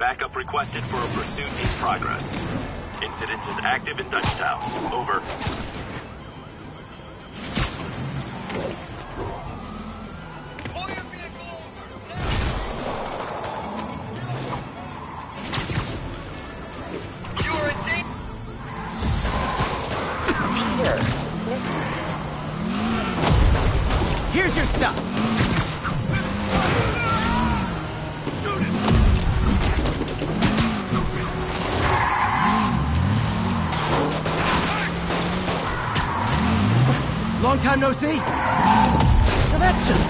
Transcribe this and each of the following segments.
Backup requested for a pursuit in progress. Incident is active in Dutchtown. Over. Here's your stuff. Long time no see. Now that's just...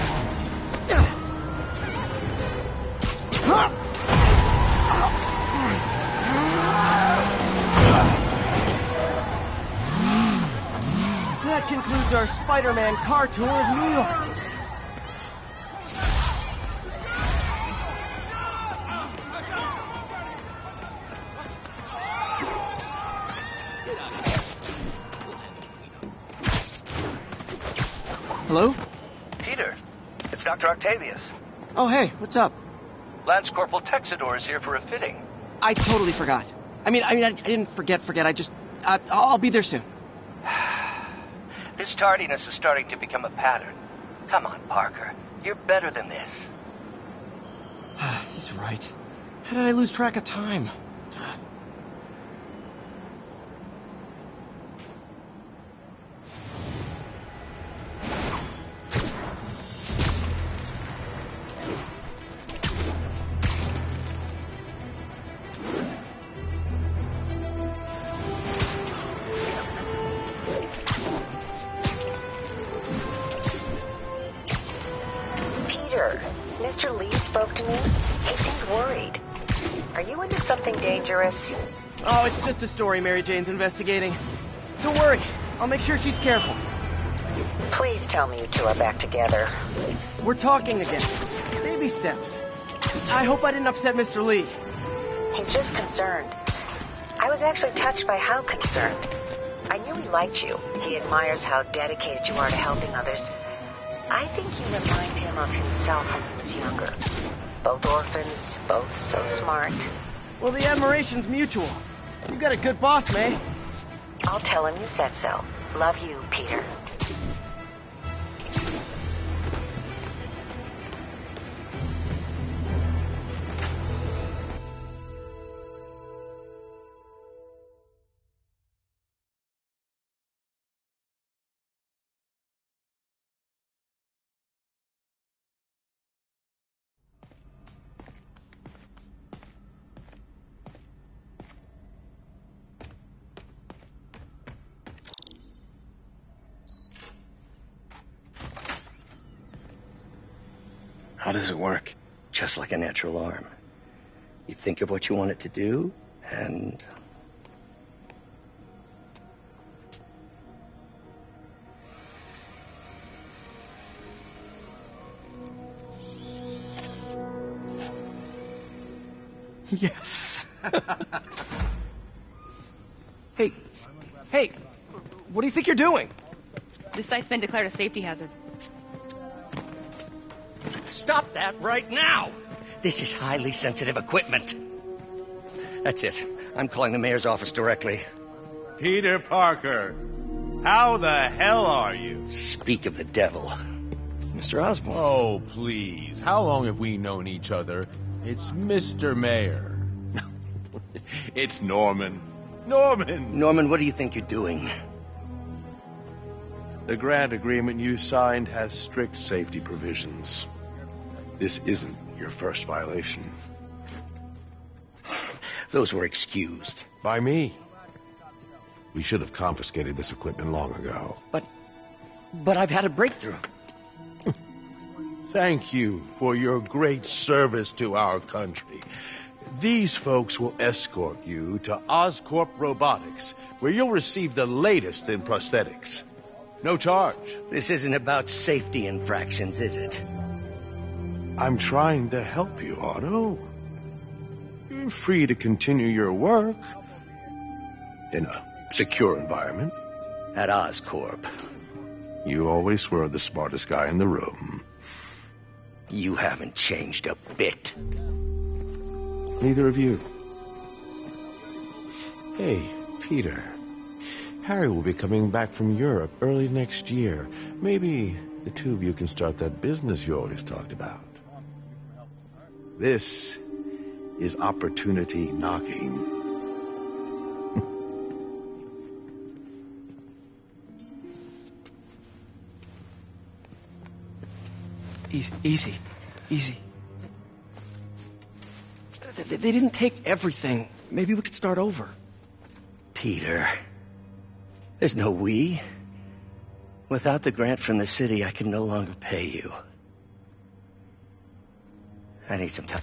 That concludes our Spider-Man car tour of New York. Hello? Peter, it's Dr. Octavius. Oh, hey, what's up? Lance Corporal Texador is here for a fitting. I totally forgot. I didn't forget. I just... I'll be there soon. This tardiness is starting to become a pattern. Come on, Parker. You're better than this. He's right. How did I lose track of time? Mr. Lee spoke to me. He seemed worried. Are you into something dangerous? Oh, it's just a story Mary Jane's investigating. Don't worry. I'll make sure she's careful. Please tell me you two are back together. We're talking again. Baby steps. I hope I didn't upset Mr. Lee. He's just concerned. I was actually touched by how concerned. I knew he liked you. He admires how dedicated you are to helping others. I think you remind him of himself when he was younger. Both orphans, both so smart. Well, the admiration's mutual. You got a good boss, May. I'll tell him you said so. Love you, Peter. How does it work? Just like a natural arm. You think of what you want it to do, and... Yes. Hey, what do you think you're doing? This site's been declared a safety hazard. Stop that right now! This is highly sensitive equipment. That's it. I'm calling the mayor's office directly. Peter Parker, how the hell are you? Speak of the devil. Mr. Osborn. Oh, please. How long have we known each other? It's Mr. Mayor. It's Norman. Norman, what do you think you're doing? The grant agreement you signed has strict safety provisions. This isn't your first violation. Those were excused. By me. We should have confiscated this equipment long ago. But I've had a breakthrough. Thank you for your great service to our country. These folks will escort you to Oscorp Robotics, where you'll receive the latest in prosthetics. No charge. This isn't about safety infractions, is it? I'm trying to help you, Otto. You're free to continue your work in a secure environment. At Oscorp. You always were the smartest guy in the room. You haven't changed a bit. Neither of you. Hey, Peter. Harry will be coming back from Europe early next year. Maybe the two of you can start that business you always talked about. This is opportunity knocking. Easy. They didn't take everything. Maybe we could start over. Peter, there's no we. Without the grant from the city, I can no longer pay you. I need some time.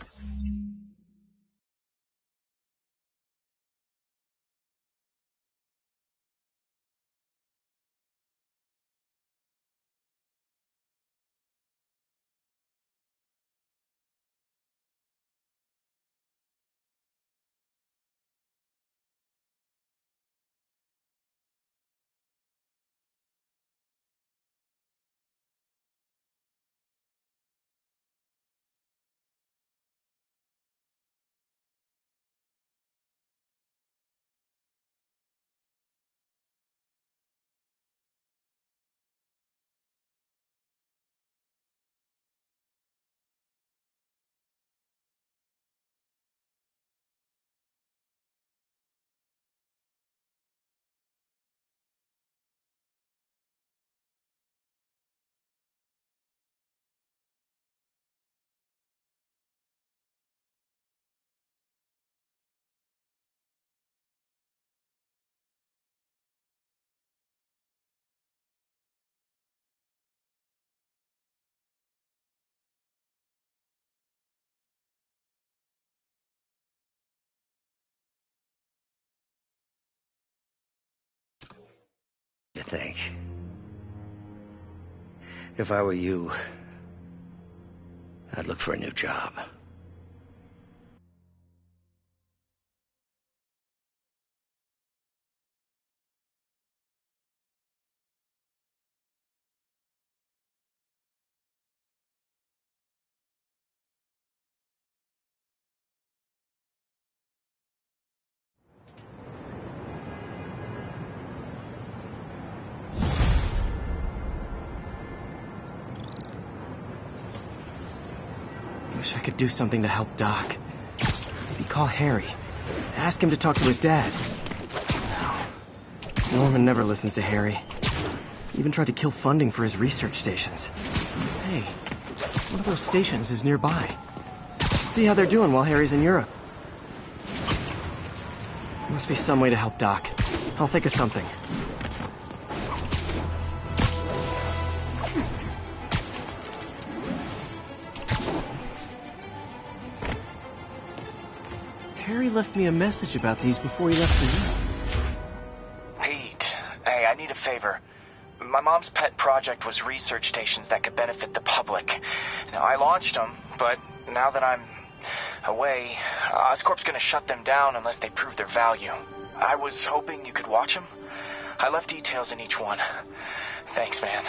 To think. If I were you, I'd look for a new job. Wish I could do something to help Doc. Maybe call Harry. Ask him to talk to his dad. No. Norman never listens to Harry. He even tried to kill funding for his research stations. Hey, one of those stations is nearby. Let's see how they're doing while Harry's in Europe. There must be some way to help Doc. I'll think of something. Harry left me a message about these before he left for you. Pete, hey, I need a favor. My mom's pet project was research stations that could benefit the public. Now, I launched them, but now that I'm away, Oscorp's gonna shut them down unless they prove their value. I was hoping you could watch them. I left details in each one. Thanks, man.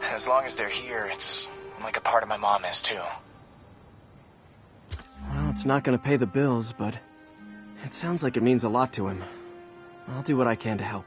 As long as they're here, it's like a part of my mom is, too. Well, it's not going to pay the bills, but it sounds like it means a lot to him. I'll do what I can to help.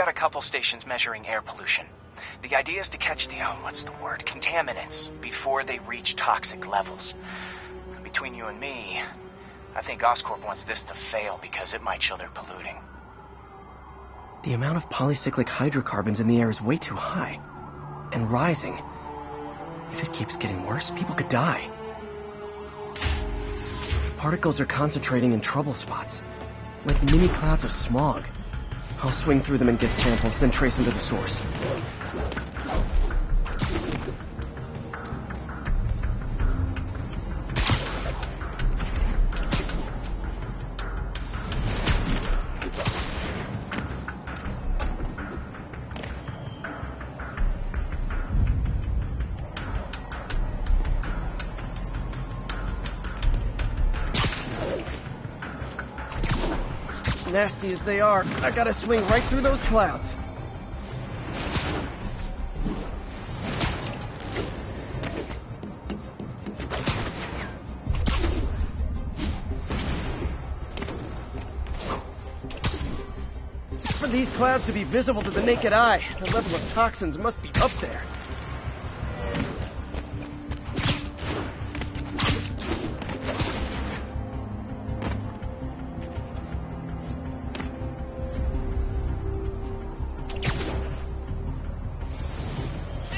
got a couple stations measuring air pollution. The idea is to catch the, contaminants before they reach toxic levels. Between you and me, I think Oscorp wants this to fail because it might show they're polluting. The amount of polycyclic hydrocarbons in the air is way too high. And rising. If it keeps getting worse, people could die. Particles are concentrating in trouble spots, like mini clouds of smog. I'll swing through them and get samples, then trace them to the source. Nasty as they are, I gotta swing right through those clouds. For these clouds to be visible to the naked eye, the level of toxins must be up there.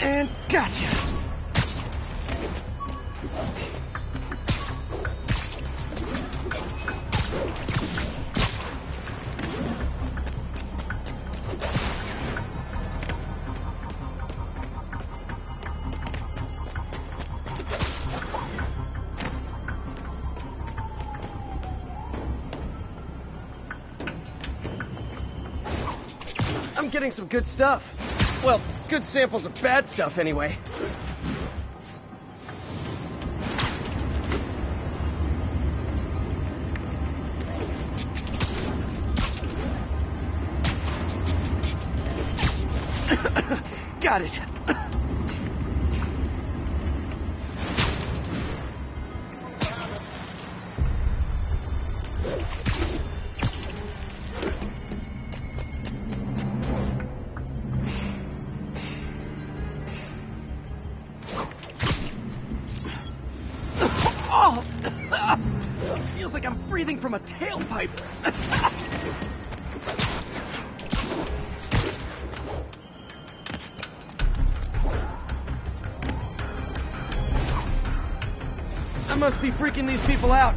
And gotcha! I'm getting some good stuff. Well, good samples of bad stuff, anyway. Got it. Oh! Feels like I'm breathing from a tailpipe. I must be freaking these people out.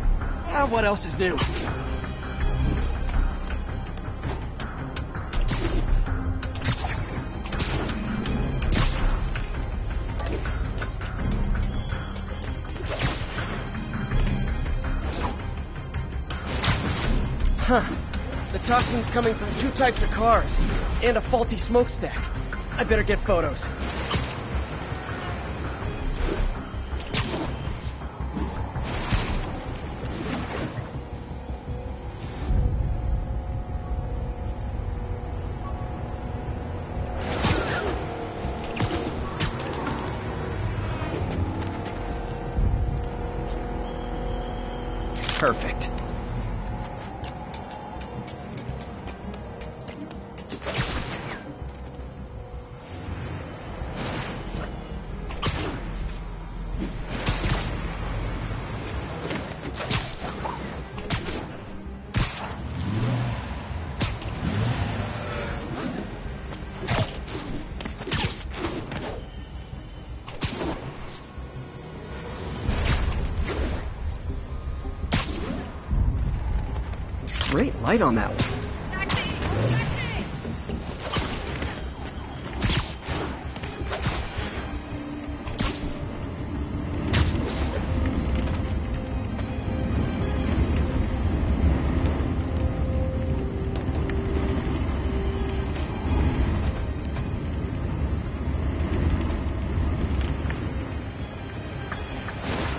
What else is new? Huh. The toxin's coming from two types of cars, and a faulty smokestack. I better get photos. Perfect. Great light on that one.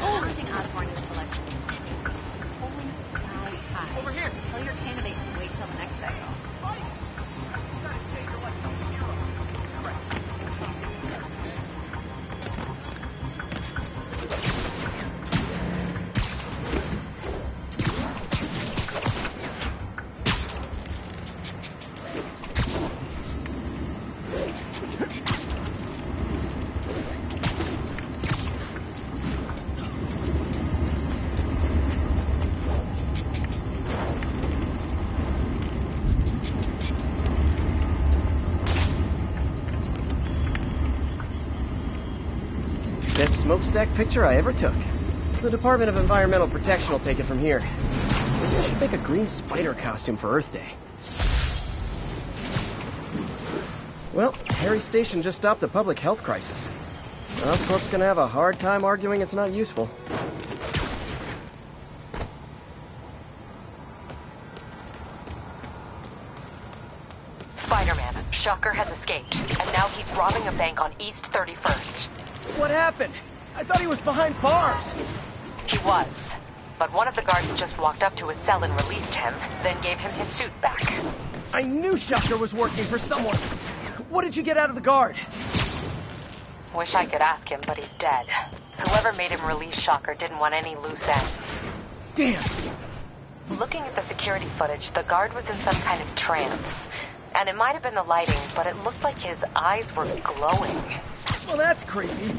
Launching Osborne new collection. Over here. Tell your candidates to wait till smokestack picture I ever took. The Department of Environmental Protection will take it from here. Maybe I should make a green spider costume for Earth Day. Well, Harry's station just stopped a public health crisis. Oscorp's gonna have a hard time arguing it's not useful. Spider-Man, Shocker has escaped, and now he's robbing a bank on East 31st. What happened? I thought he was behind bars. He was, but one of the guards just walked up to his cell and released him, then gave him his suit back. I knew Shocker was working for someone. What did you get out of the guard? Wish I could ask him, but he's dead. Whoever made him release Shocker didn't want any loose ends. Damn. Looking at the security footage, the guard was in some kind of trance. And it might have been the lighting, but it looked like his eyes were glowing. Well, that's creepy.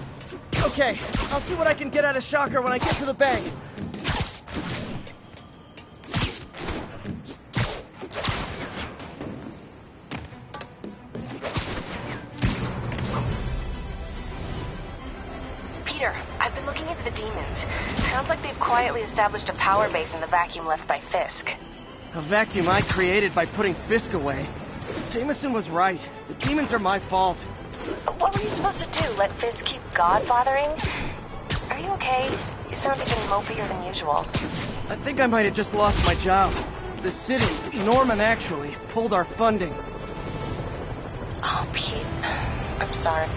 Okay, I'll see what I can get out of Shocker when I get to the bank. Peter, I've been looking into the demons. Sounds like they've quietly established a power base in the vacuum left by Fisk. A vacuum I created by putting Fisk away. Jameson was right. The demons are my fault. What were you supposed to do? Let Fisk keep God-bothering? Are you okay? You sound even mopier than usual. I think I might have just lost my job. The city, Norman actually, pulled our funding. Oh, Pete. I'm sorry.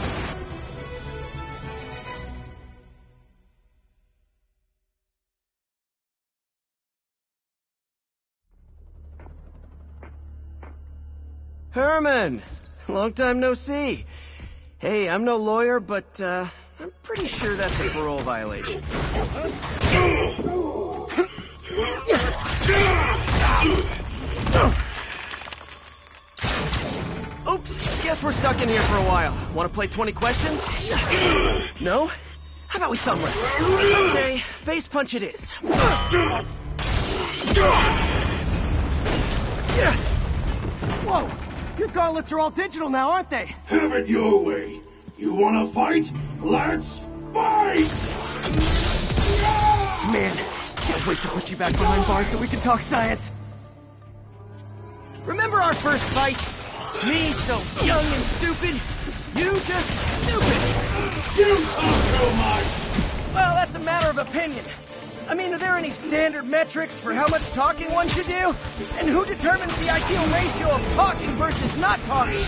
Herman! Long time no see. Hey, I'm no lawyer, but, I'm pretty sure that's a parole violation. Oops, guess we're stuck in here for a while. Want to play 20 questions? No? How about we thumb wrestle? Okay, face punch it is. Whoa! Your gauntlets are all digital now, aren't they? Have it your way. You wanna fight? Let's fight! Man, can't wait to put you back behind bars so we can talk science. Remember our first fight? Me so young and stupid, you just stupid. You talk so much! Well, that's a matter of opinion. I mean, are there any standard metrics for how much talking one should do? And who determines the ideal ratio of talking versus not talking?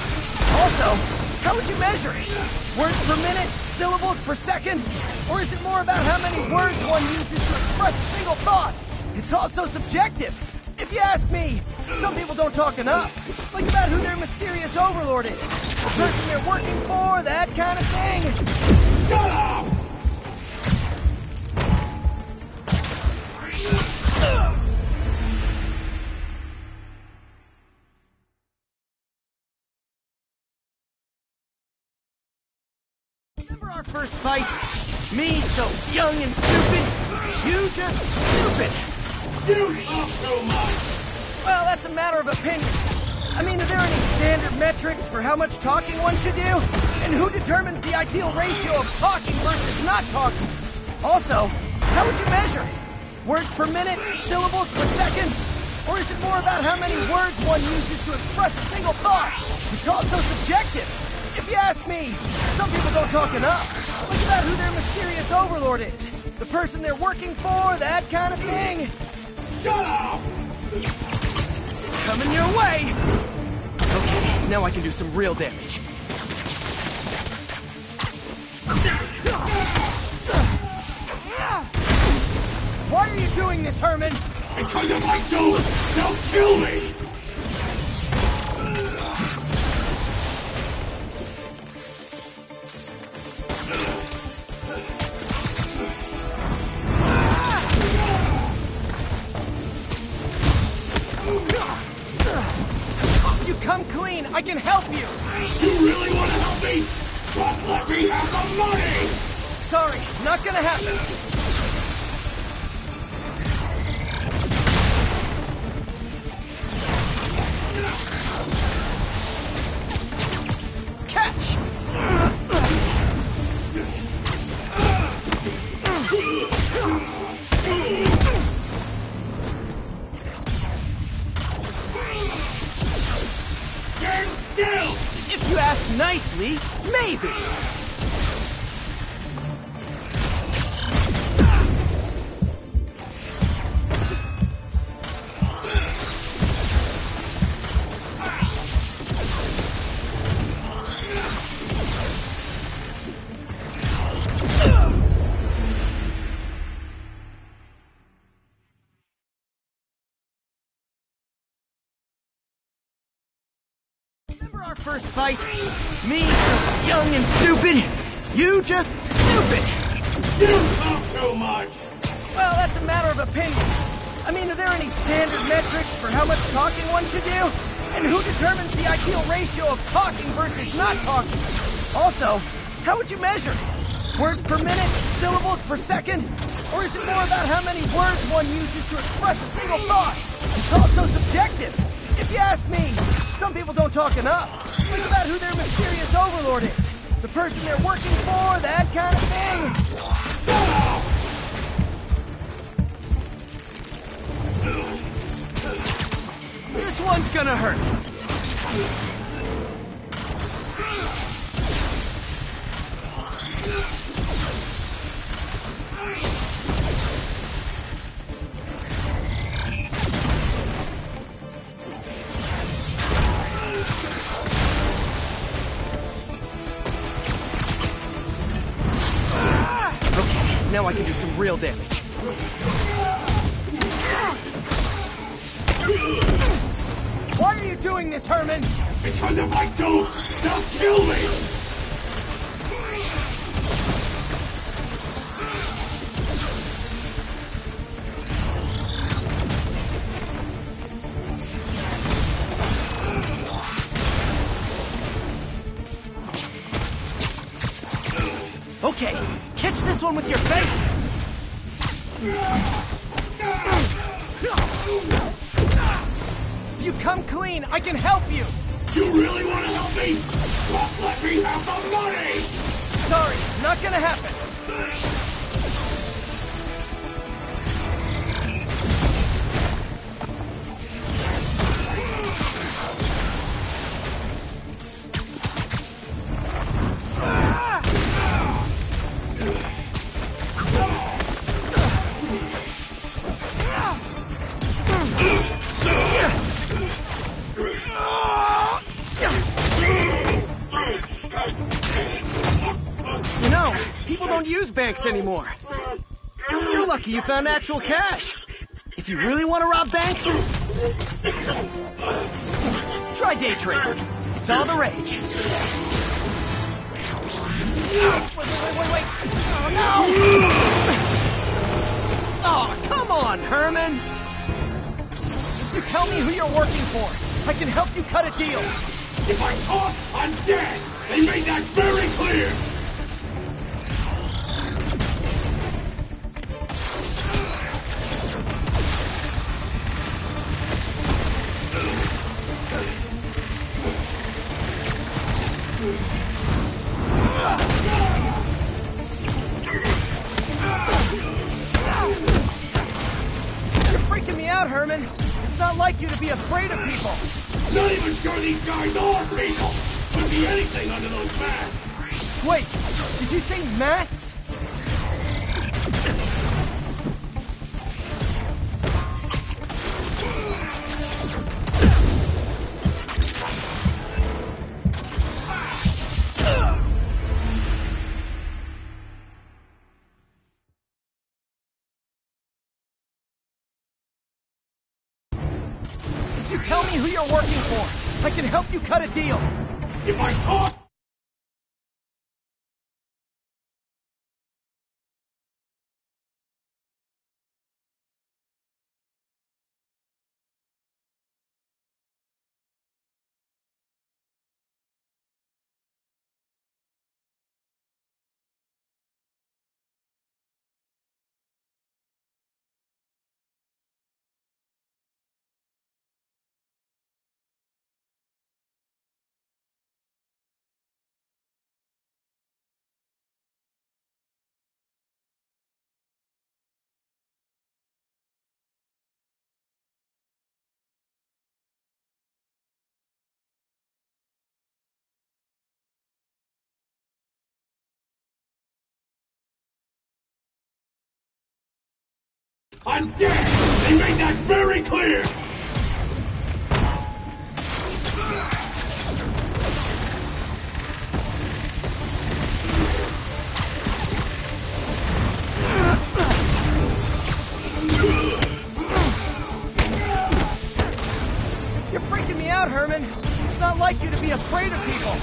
Also, how would you measure it? Words per minute? Syllables per second? Or is it more about how many words one uses to express a single thought? It's also subjective. If you ask me, some people don't talk enough. Like about who their mysterious overlord is. The person they're working for, that kind of thing. Shut up! Remember our first fight? Me so young and stupid, you just stupid. You talk so much! Well, that's a matter of opinion. I mean, are there any standard metrics for how much talking one should do? And who determines the ideal ratio of talking versus not talking? Also, how would you measure it? Words per minute? Syllables per second? Or is it more about how many words one uses to express a single thought? It's also subjective. If you ask me, some people don't talk enough. Like about who their mysterious overlord is. The person they're working for, that kind of thing. Shut up! Coming your way! Okay, now I can do some real damage. Why are you doing this, Herman? Because if I do, they'll kill me! You come clean. I can help you. You really want to help me? Just let me have the money! Sorry, not gonna happen. Catch! Maybe. Maybe. Remember our first fight? Me, young and stupid. You just stupid. You talk too much! Well, that's a matter of opinion. I mean, are there any standard metrics for how much talking one should do? And who determines the ideal ratio of talking versus not talking? Also, how would you measure? Words per minute? Syllables per second? Or is it more about how many words one uses to express a single thought? It's also subjective. If you ask me, some people don't talk enough. Think about who their mysterious overlord is. The person they're working for, that kind of thing. This one's gonna hurt. Okay, now I can do some real damage. Why are you doing this, Herman? Because if I don't, they'll kill me! Okay, catch this one with your face! If you come clean, I can help you! You really want to help me? Just let me have the money! Sorry, not gonna happen. You know, people don't use banks anymore. You're lucky you found actual cash. If you really want to rob banks, try day trading. It's all the rage. Wait. Oh, no! Oh, come on, Herman! If you tell me who you're working for, I can help you cut a deal. If I talk, I'm dead! They made that very clear! You're freaking me out, Herman. It's not like you to be afraid of people. Not even sure these guys are people! Could be anything under those masks! Wait, did you say masks? If you tell me who you're working for, I can help you cut a deal. If I talk, I'm dead! They made that very clear! You're freaking me out, Herman. It's not like you to be afraid of people.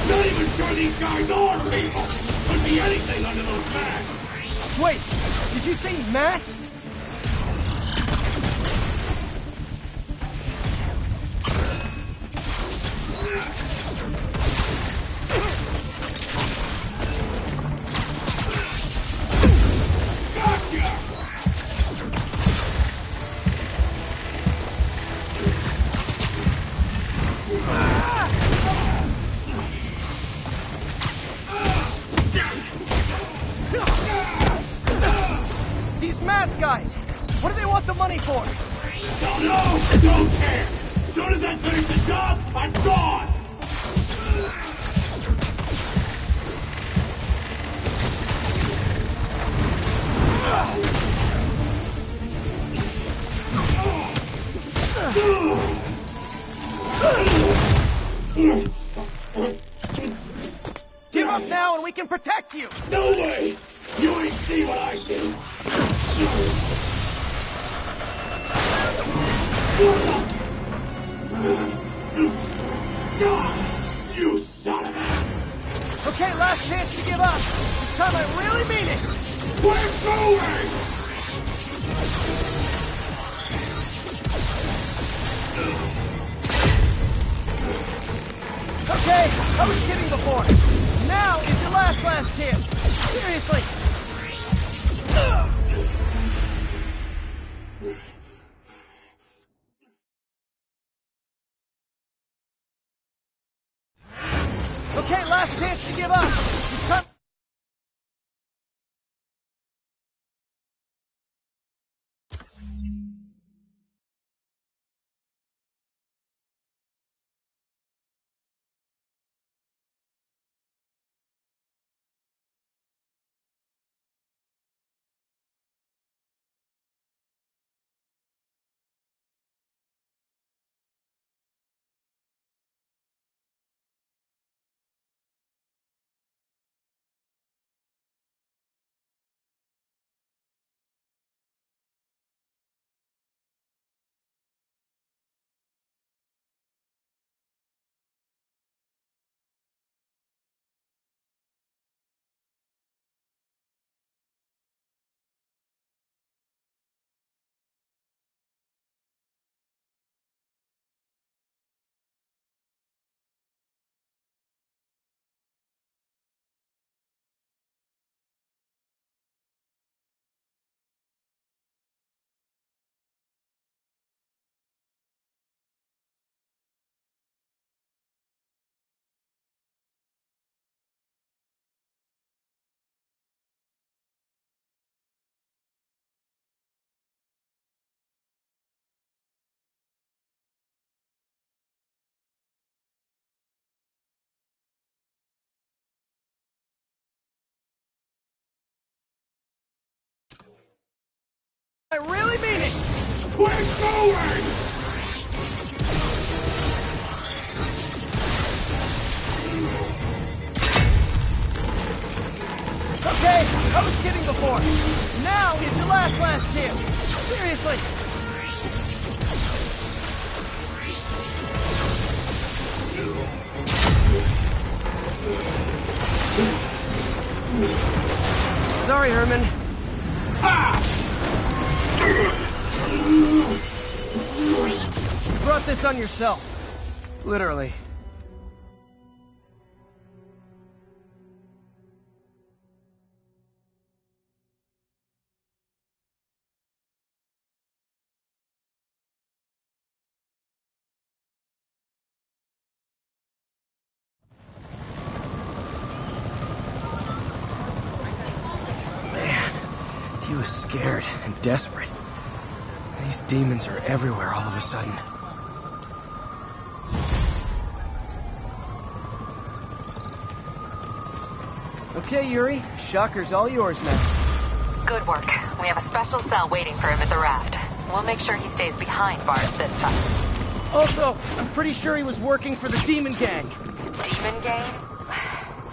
Not even sure these guys are people! Could be anything under those masks! Wait, did you say masks? These mask guys, what do they want the money for? Don't know! Don't care! As soon as I finish the job, I'm gone! Give up now and we can protect you! No way! You ain't see what I see! You son of a... Okay, last chance to give up. This time I really mean it. We're going! Okay, I was kidding before. Now is your last chance. Seriously. Okay, last chance to give up. This time... I really mean it. We're going! Okay, I was kidding before. Now is your last chance. Seriously. Sorry, Herman. You brought this on yourself. Literally. Man, he was scared and desperate. These demons are everywhere all of a sudden. Okay, Yuri. Shocker's all yours now. Good work. We have a special cell waiting for him at the raft. We'll make sure he stays behind bars this time. Also, I'm pretty sure he was working for the Demon Gang. Demon Gang?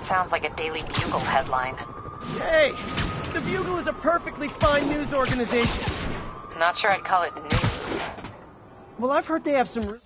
Sounds like a Daily Bugle headline. Hey, the Bugle is a perfectly fine news organization. Not sure I'd call it news. Well, I've heard they have some...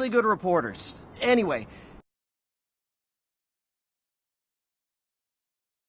really good reporters. Anyway,